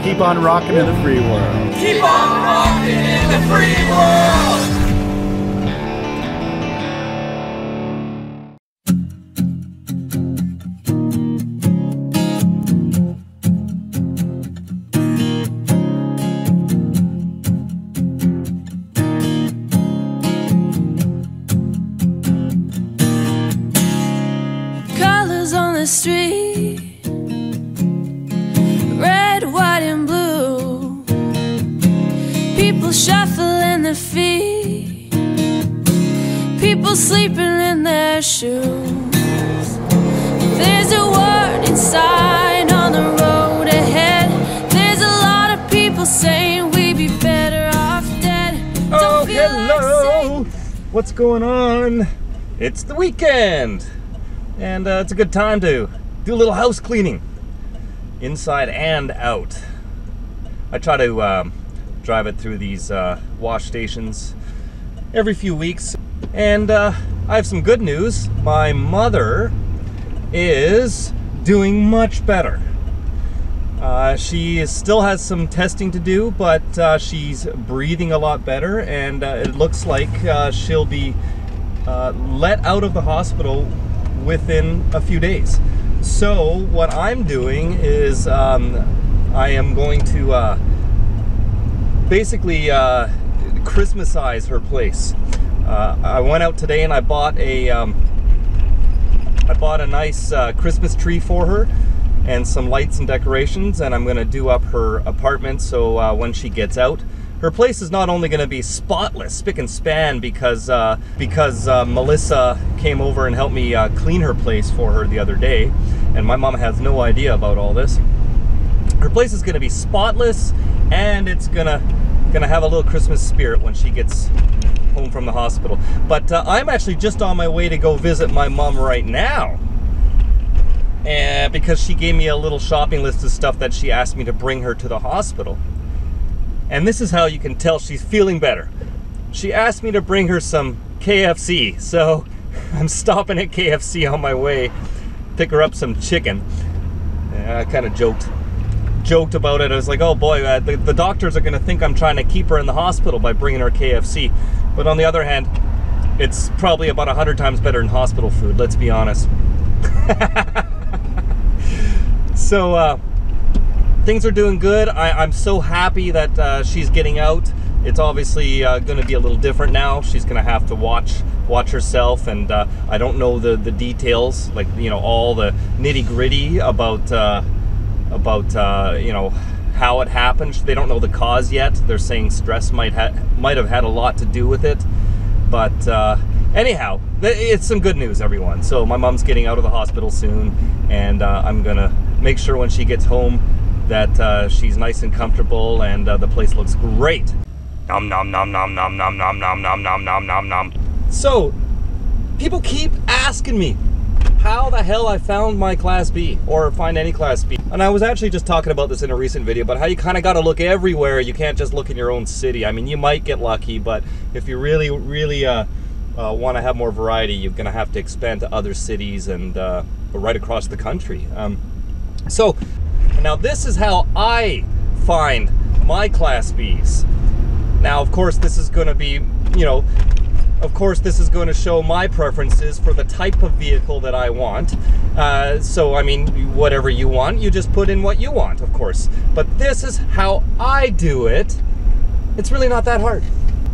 keep on rocking in the free world. Keep on rocking in the free world. On the street, red, white, and blue. People shuffling their feet, people sleeping in their shoes. There's a warning sign on the road ahead. There's a lot of people saying we'd be better off dead. Oh, hello! What's going on? It's the weekend! And it's a good time to do a little house cleaning, inside and out. I try to drive it through these wash stations every few weeks. And I have some good news. My mother is doing much better. She still has some testing to do, but she's breathing a lot better, and it looks like she'll be let out of the hospital within a few days. So what I'm doing is I am going to basically Christmasize her place. I went out today and I bought a nice Christmas tree for her and some lights and decorations, and I'm going to do up her apartment so when she gets out, her place is not only going to be spotless, spick and span, because Melissa came over and helped me clean her place for her the other day, and my mom has no idea about all this. Her place is going to be spotless, and it's gonna have a little Christmas spirit when she gets home from the hospital. But I'm actually just on my way to go visit my mom right now, and because she gave me a little shopping list of stuff that she asked me to bring her to the hospital. And this is how you can tell she's feeling better. She asked me to bring her some KFC, so I'm stopping at KFC on my way, pick her up some chicken. I kind of joked about it. I was like, oh boy, the doctors are gonna think I'm trying to keep her in the hospital by bringing her KFC. But on the other hand, it's probably about 100 times better than hospital food, let's be honest. So, things are doing good. I'm so happy that she's getting out. It's obviously going to be a little different now. She's going to have to watch herself, and I don't know the details, like, you know, all the nitty gritty about you know, how it happened. They don't know the cause yet. They're saying stress might have had a lot to do with it, but anyhow, it's some good news, everyone. So my mom's getting out of the hospital soon, and I'm gonna make sure when she gets home that she's nice and comfortable, and the place looks great. Nom nom nom nom nom nom nom nom nom nom nom nom nom. So, people keep asking me how the hell I found my Class B, or find any Class B. And I was actually just talking about this in a recent video, but how you kind of got to look everywhere. You can't just look in your own city. I mean, you might get lucky, but if you really want to have more variety, you're going to have to expand to other cities and right across the country. So, now this is how I find my Class Bs. Now, of course, this is going to be, you know, of course, this is going to show my preferences for the type of vehicle that I want. So, I mean, whatever you want, you just put in what you want, of course. But this is how I do it. It's really not that hard.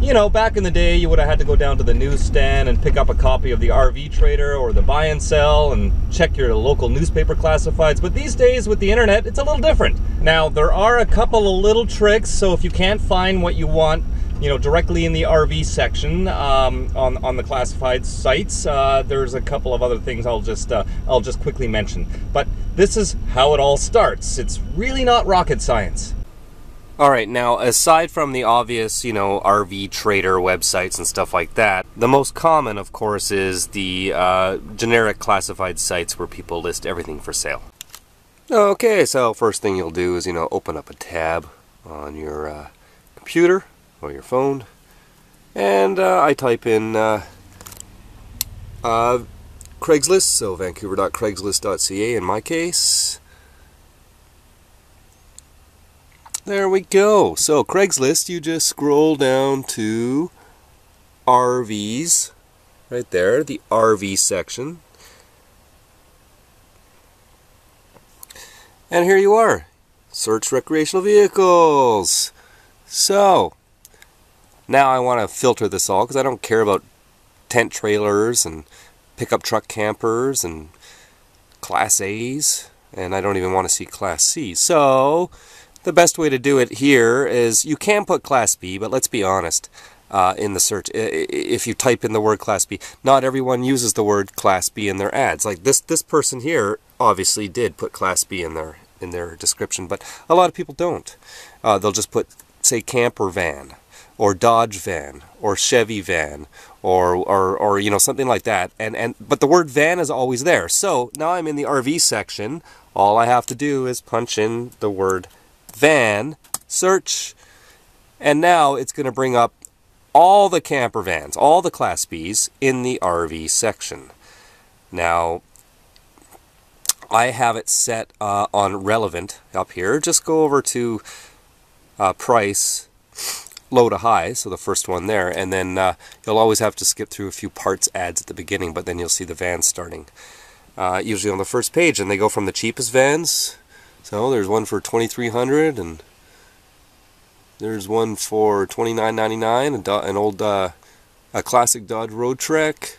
You know, back in the day, you would have had to go down to the newsstand and pick up a copy of the RV Trader or the Buy and Sell and check your local newspaper classifieds. But these days, with the internet, it's a little different. Now, there are a couple of little tricks, so if you can't find what you want, you know, directly in the RV section on the classified sites, there's a couple of other things I'll just quickly mention. But this is how it all starts. It's really not rocket science. All right, now aside from the obvious, you know, RV Trader websites and stuff like that, the most common, of course, is the generic classified sites where people list everything for sale. Okay, so first thing you'll do is, you know, open up a tab on your computer or your phone, and I type in Craigslist, so vancouver.craigslist.ca in my case. There we go. So Craigslist, you just scroll down to RVs, right there, the RV section. And here you are. Search recreational vehicles. So, now I want to filter this all because I don't care about tent trailers and pickup truck campers and Class A's, and I don't even want to see Class C. So, the best way to do it here is you can put Class B, but let's be honest, in the search, if you type in the word Class B, not everyone uses the word Class B in their ads. Like this person here obviously did put Class B in their description, but a lot of people don't. They'll just put, say, camper van, or Dodge van, or Chevy van, or you know, something like that. But the word van is always there. So now I'm in the RV section. All I have to do is punch in the word van, search, and now it's going to bring up all the camper vans, all the Class Bs in the RV section. Now, I have it set on relevant up here. Just go over to price, low to high, so the first one there, and then you'll always have to skip through a few parts ads at the beginning, but then you'll see the vans starting. Usually on the first page, and they go from the cheapest vans. So there's one for $2,300, and there's one for $29.99, an old a classic Dodge Road Trek.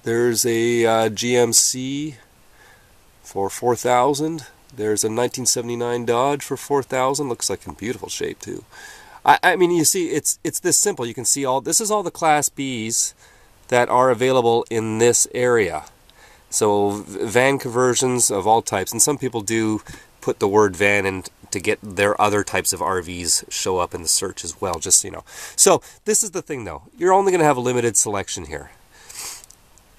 There's a GMC for $4,000. There's a 1979 Dodge for $4,000. Looks like in beautiful shape too. I mean, you see, it's this simple. You can see this is all the Class Bs that are available in this area. So van conversions of all types, and some people do put the word van in to get their other types of RVs show up in the search as well, just so you know. So this is the thing though, you're only going to have a limited selection here.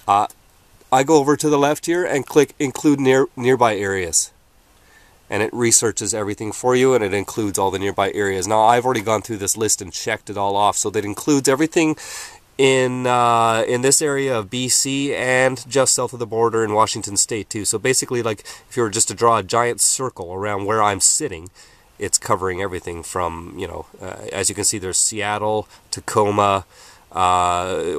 I go over to the left here and click include nearby areas, and it researches everything for you, and it includes all the nearby areas. Now I've already gone through this list and checked it all off, so that includes everything in this area of BC and just south of the border in Washington State too. So basically, like if you were just to draw a giant circle around where I'm sitting, it's covering everything from, you know, as you can see, there's Seattle, Tacoma,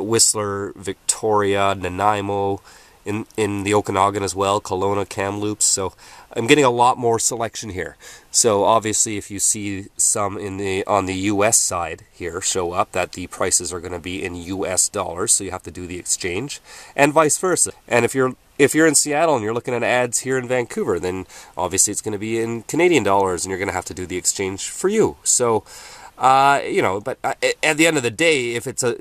Whistler, Victoria, Nanaimo, in the Okanagan as well, Kelowna, Kamloops. So I'm getting a lot more selection here. So obviously, if you see some on the US side here show up, that the prices are going to be in US dollars, so you have to do the exchange, and vice versa. And if you're in Seattle and you're looking at ads here in Vancouver, then obviously it's going to be in Canadian dollars, and you're going to have to do the exchange for you. So you know, but at the end of the day, if it's a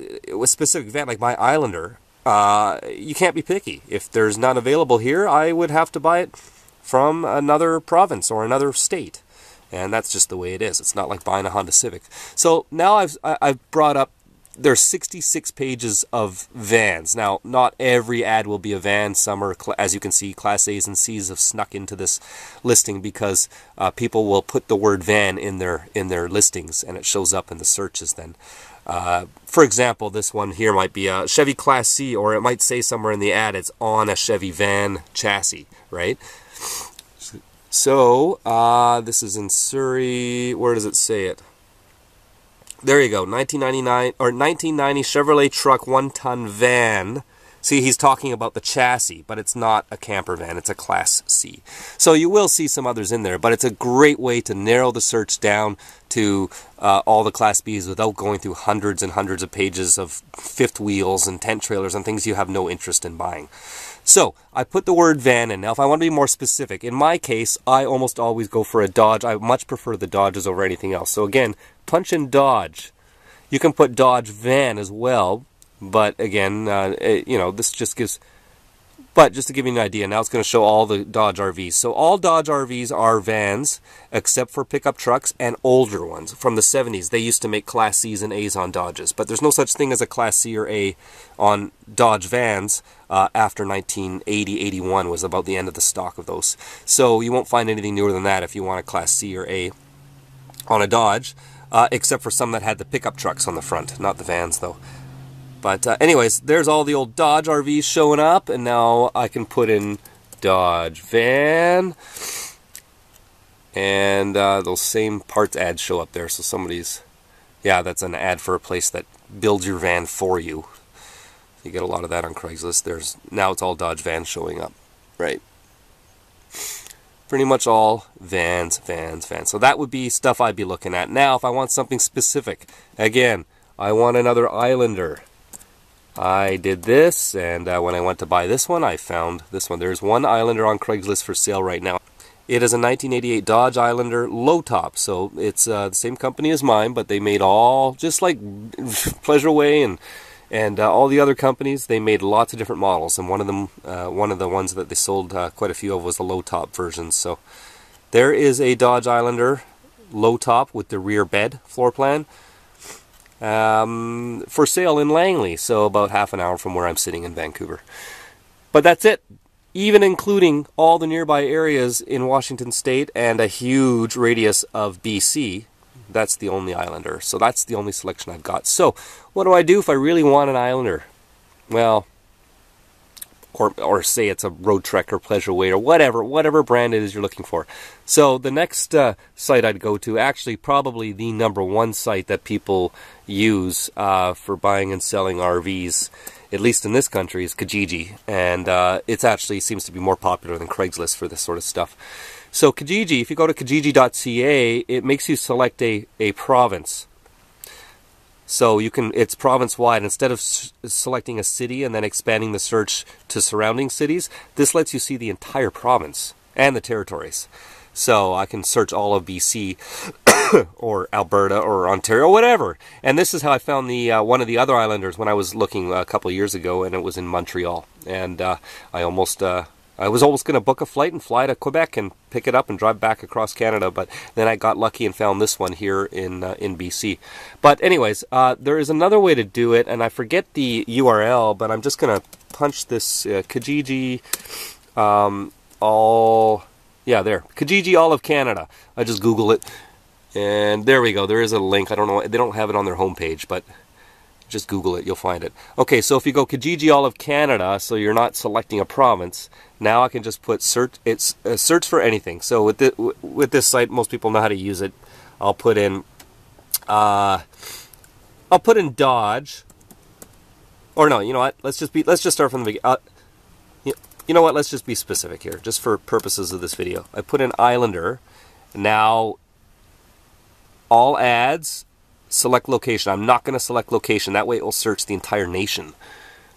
specific van like my Islander, you can't be picky. If there's none available here, I would have to buy it from another province or another state, and that's just the way it is. It's not like buying a Honda Civic. So now I've brought up, there's 66 pages of vans. Now, not every ad will be a van. Some are, as you can see, Class A's and C's have snuck into this listing because people will put the word van in their listings, and it shows up in the searches then. For example, this one here might be a Chevy Class C, or it might say somewhere in the ad it's on a Chevy van chassis, right? So, this is in Surrey. Where does it say it? There you go, 1990 Chevrolet truck 1-ton van. See, he's talking about the chassis, but it's not a camper van, it's a Class C. So you will see some others in there, but it's a great way to narrow the search down to all the Class Bs without going through hundreds and hundreds of pages of fifth wheels and tent trailers and things you have no interest in buying. So, I put the word van in. Now, if I want to be more specific, in my case, I almost always go for a Dodge. I much prefer the Dodges over anything else. So again, punch in Dodge. You can put Dodge van as well, but again, you know, this just gives... But just to give you an idea, now it's going to show all the Dodge RVs. So all Dodge RVs are vans, except for pickup trucks and older ones. From the 70s, they used to make Class C's and A's on Dodges. But there's no such thing as a Class C or A on Dodge vans after 1980-81 was about the end of the stock of those. So you won't find anything newer than that if you want a Class C or A on a Dodge, except for some that had the pickup trucks on the front, not the vans though. But anyways, there's all the old Dodge RVs showing up, and now I can put in Dodge van. And those same parts ads show up there. So somebody's, yeah, that's an ad for a place that builds your van for you. You get a lot of that on Craigslist. Now it's all Dodge vans showing up, right? Pretty much all vans. So that would be stuff I'd be looking at. Now, if I want something specific, again, I want another Islander. I did this, and when I went to buy this one, I found this one. There's one Islander on Craigslist for sale right now. It is a 1988 Dodge Islander low top, so it's the same company as mine, but they made all, just like Pleasureway and all the other companies, they made lots of different models, and one of the ones that they sold quite a few of was the low top versions. So there is a Dodge Islander low top with the rear bed floor plan for sale in Langley, so about half an hour from where I'm sitting in Vancouver. But that's it. Even including all the nearby areas in Washington State and a huge radius of BC, that's the only Islander. So that's the only selection I've got. So what do I do if I really want an Islander? Well, or say it's a Road Trek or Pleasureway or whatever brand it is you're looking for. So the next site I'd go to, actually probably the #1 site that people use for buying and selling RVs, at least in this country, is Kijiji. And it actually seems to be more popular than Craigslist for this sort of stuff. So Kijiji, if you go to kijiji.ca, it makes you select a province. So you can, it's province-wide. Instead of selecting a city and then expanding the search to surrounding cities, this lets you see the entire province and the territories. So I can search all of BC or Alberta or Ontario, whatever. And this is how I found the one of the other Islanders when I was looking a couple of years ago, and it was in Montreal. And I was almost going to book a flight and fly to Quebec and pick it up and drive back across Canada, but then I got lucky and found this one here in BC. But anyways, there is another way to do it, and I forget the URL, but I'm just going to punch this Kijiji Kijiji all of Canada. I just Google it, and there we go. There is a link. I don't know. They don't have it on their homepage, but just Google it. You'll find it. Okay, so if you go Kijiji all of Canada, so you're not selecting a province. Now I can just put search. It's search for anything. So with this site, most people know how to use it. I'll put in Dodge. Or no, you know what? Let's just start from the beginning. You know what? Let's just be specific here, just for purposes of this video. I put in Islander. Now, all ads, select location. I'm not going to select location. That way it will search the entire nation.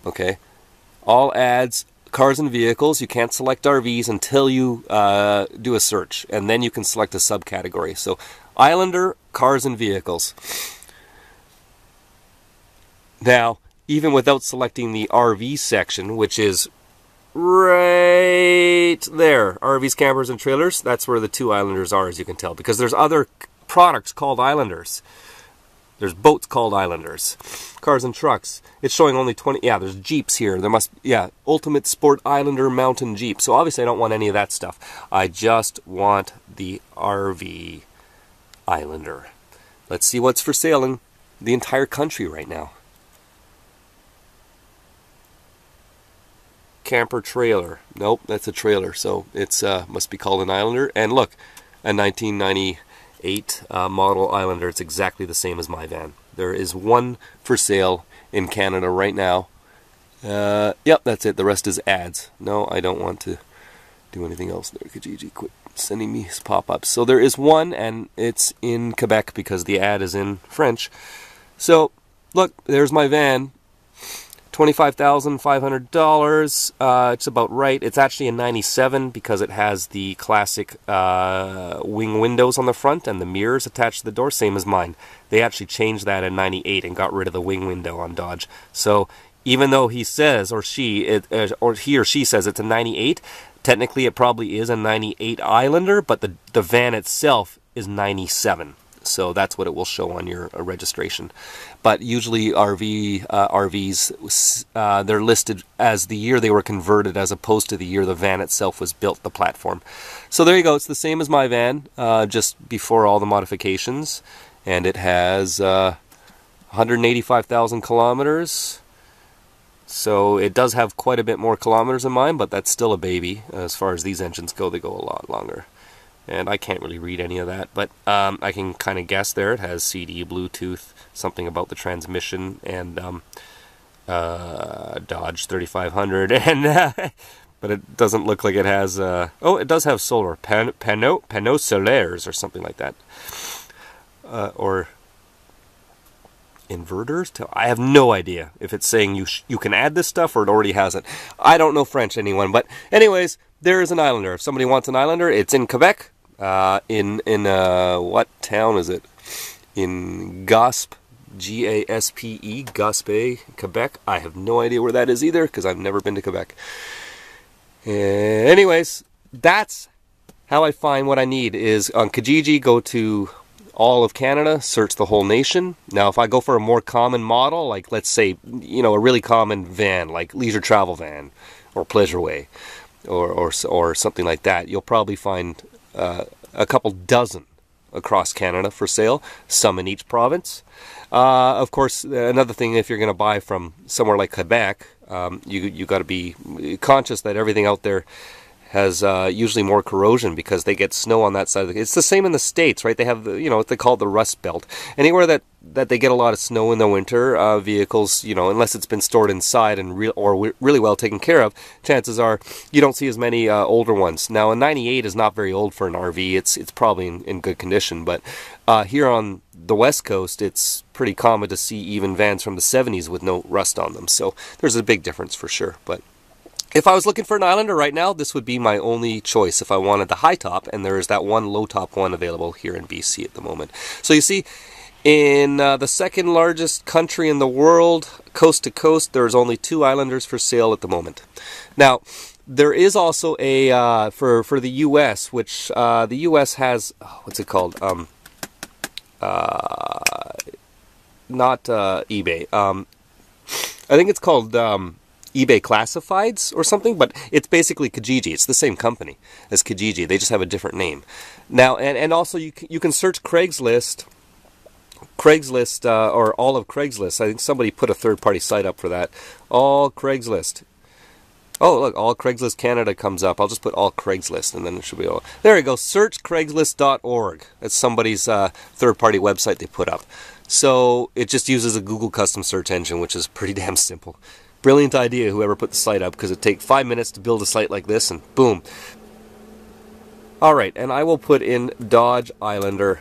Okay? All ads, cars and vehicles. You can't select RVs until you do a search. And then you can select a subcategory. So, Islander, cars and vehicles. Now, even without selecting the RV section, which is right there, RVs, campers, and trailers, that's where the two Islanders are, as you can tell, because there's other products called Islanders. There's boats called Islanders. Cars and trucks. It's showing only 20. Yeah, there's Jeeps here. There must, yeah, Ultimate Sport Islander Mountain Jeep. So obviously I don't want any of that stuff. I just want the RV Islander. Let's see what's for sale in the entire country right now. Camper trailer. Nope, that's a trailer, so it's must be called an Islander. And look, a 1998 model Islander. It's exactly the same as my van. There is one for sale in Canada right now. Yep, that's it. The rest is ads. No, I don't want to do anything else there. Kijiji, quit sending me pop-ups. So there is one, and it's in Quebec because the ad is in French. So look, there's my van. $25,500. It's about right. It's actually a 97 because it has the classic wing windows on the front and the mirrors attached to the door, same as mine. They actually changed that in 98 and got rid of the wing window on Dodge. So even though he says, or he or she says it's a 98, technically it probably is a 98 Islander, but the van itself is 97. So that's what it will show on your registration. But usually RVs, they're listed as the year they were converted as opposed to the year the van itself was built, the platform. So there you go. It's the same as my van, just before all the modifications. And it has 185,000 kilometers. So it does have quite a bit more kilometers than mine, but that's still a baby. As far as these engines go, they go a lot longer. And I can't really read any of that, but I can kind of guess there. It has CD, Bluetooth, something about the transmission, and Dodge 3500, and but it doesn't look like it has. Oh, it does have solar panneaux solaires or something like that, or inverters. I have no idea if it's saying you can add this stuff or it already has it. I don't know French, anyone. But anyways, there is an Islander. If somebody wants an Islander, it's in Quebec. In what town is it? In Gaspe, Gaspe, Gaspe, Quebec. I have no idea where that is either because I've never been to Quebec. Anyways, that's how I find what I need. Is on Kijiji, go to all of Canada, search the whole nation. Now, if I go for a more common model, like let's say, a really common van, like leisure travel van or Pleasureway, or something like that, you'll probably find a couple dozen across Canada for sale, some in each province. Of course, another thing, if you're going to buy from somewhere like Quebec, you got to be conscious that everything out there has usually more corrosion because they get snow on that side of it's the same in the States, right? They have what they call the Rust Belt. Anywhere that they get a lot of snow in the winter, vehicles, unless it's been stored inside and really well taken care of, chances are you don't see as many older ones. Now, a 98 is not very old for an RV. It's probably in good condition, but here on the West Coast, it's pretty common to see even vans from the 70s with no rust on them. So there's a big difference for sure. But if I was looking for an Islander right now, this would be my only choice if I wanted the high top, and there is that one low top one available here in BC at the moment. So you see, in the second largest country in the world, coast to coast, there's only 2 Islanders for sale at the moment. Now, there is also a, for the U.S., which the U.S. has, what's it called? Not eBay. I think it's called eBay Classifieds or something, but it's basically Kijiji. It's the same company as Kijiji. They just have a different name. Now, and also you can search Craigslist, or all of Craigslist. I think somebody put a third-party site up for that. All Craigslist. Oh, look, all Craigslist Canada comes up. I'll just put all Craigslist, and then it should be all. There we go. Search Craigslist.org. That's somebody's third-party website they put up. So it just uses a Google custom search engine, which is pretty damn simple. Brilliant idea, whoever put the site up, because it takes 5 minutes to build a site like this, and boom. Alright, and I will put in Dodge Islander,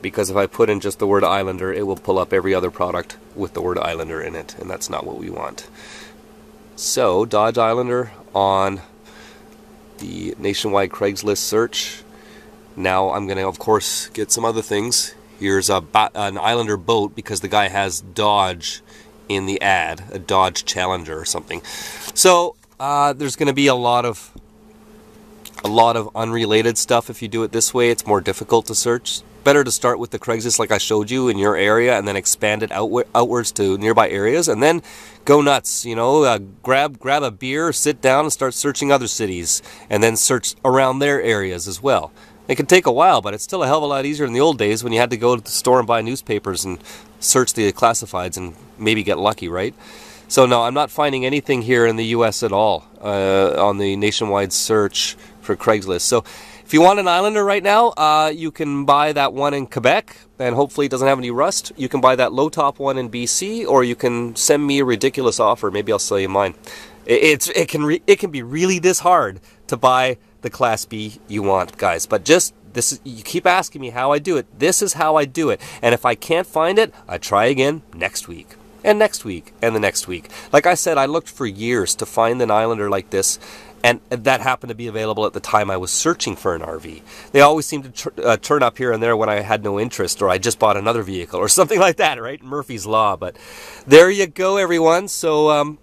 because if I put in just the word Islander, it will pull up every other product with the word Islander in it, and that's not what we want. So, Dodge Islander on the nationwide Craigslist search. Now I'm going to, of course, get some other things. Here's an Islander boat, because the guy has Dodge in the ad, a Dodge Challenger or something. So there's going to be a lot of unrelated stuff if you do it this way. It's more difficult to search. Better to start with the Craigslist like I showed you in your area, and then expand it outwards to nearby areas, and then go nuts. Grab a beer, sit down, and start searching other cities, and then search around their areas as well. It can take a while, but it's still a hell of a lot easier in the old days when you had to go to the store and buy newspapers and search the classifieds and maybe get lucky, right? So no, I'm not finding anything here in the U.S. at all on the nationwide search for Craigslist. So if you want an Islander right now, you can buy that one in Quebec, and hopefully it doesn't have any rust. You can buy that low-top one in BC, or you can send me a ridiculous offer. Maybe I'll sell you mine. It can be really this hard to buy the Class B you want, guys. But you keep asking me how I do it. This is how I do it. And if I can't find it, I try again next week. And next week. And the next week. Like I said, I looked for years to find an Islander like this. And that happened to be available at the time I was searching for an RV. They always seem to turn up here and there when I had no interest, or I just bought another vehicle, or something like that, right? Murphy's Law. But there you go, everyone. So,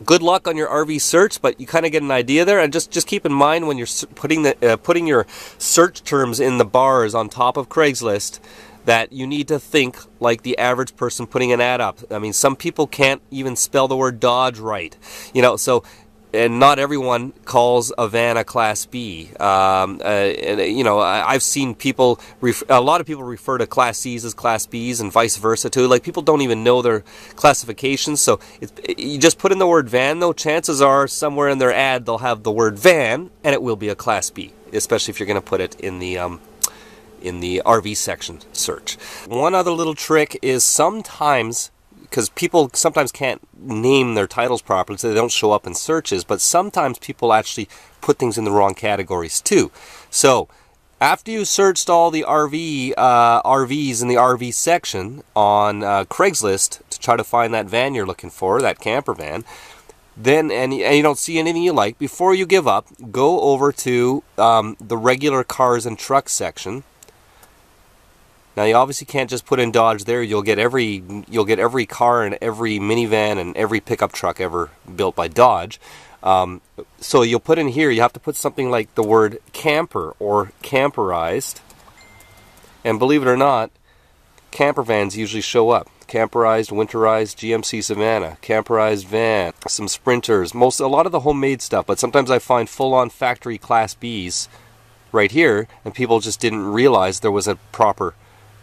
good luck on your RV search, but you kind of get an idea there. And just keep in mind when you're putting your search terms in the bars on top of Craigslist, that you need to think like the average person putting an ad up. I mean, some people can't even spell the word Dodge right, so. And not everyone calls a van a Class B. I've seen a lot of people refer to Class C's as Class B's and vice versa too. Like, people don't even know their classifications. So you just put in the word van, though, chances are somewhere in their ad they'll have the word van, and it will be a Class B. especially if you're going to put it in the RV section search. One other little trick is sometimes, because people sometimes can't name their titles properly, so they don't show up in searches, but sometimes people actually put things in the wrong categories too. So after you searched all the RVs in the RV section on Craigslist to try to find that van you're looking for, that camper van, then and you don't see anything you like, before you give up, go over to the regular cars and trucks section. Now you obviously can't just put in Dodge there. You'll get every car and every minivan and every pickup truck ever built by Dodge. So you'll put in here, you have to put something like the word camper or camperized. And believe it or not, camper vans usually show up. Camperized, winterized, GMC Savannah, camperized van, some Sprinters, a lot of the homemade stuff, but sometimes I find full-on factory Class Bs right here, and people just didn't realize there was a proper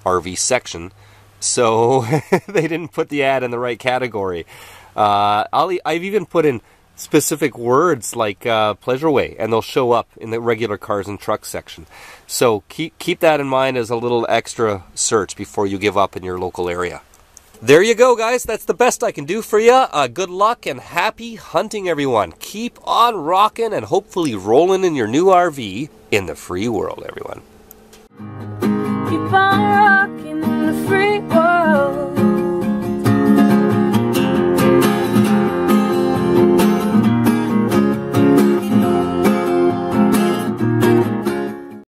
RV section, so they didn't put the ad in the right category. I've even put in specific words like Pleasureway, and they'll show up in the regular cars and trucks section. So keep that in mind as a little extra search before you give up in your local area. There you go, guys. That's the best I can do for you. Good luck and happy hunting, everyone. Keep on rocking and hopefully rolling in your new RV in the free world, everyone. Keep on rocking.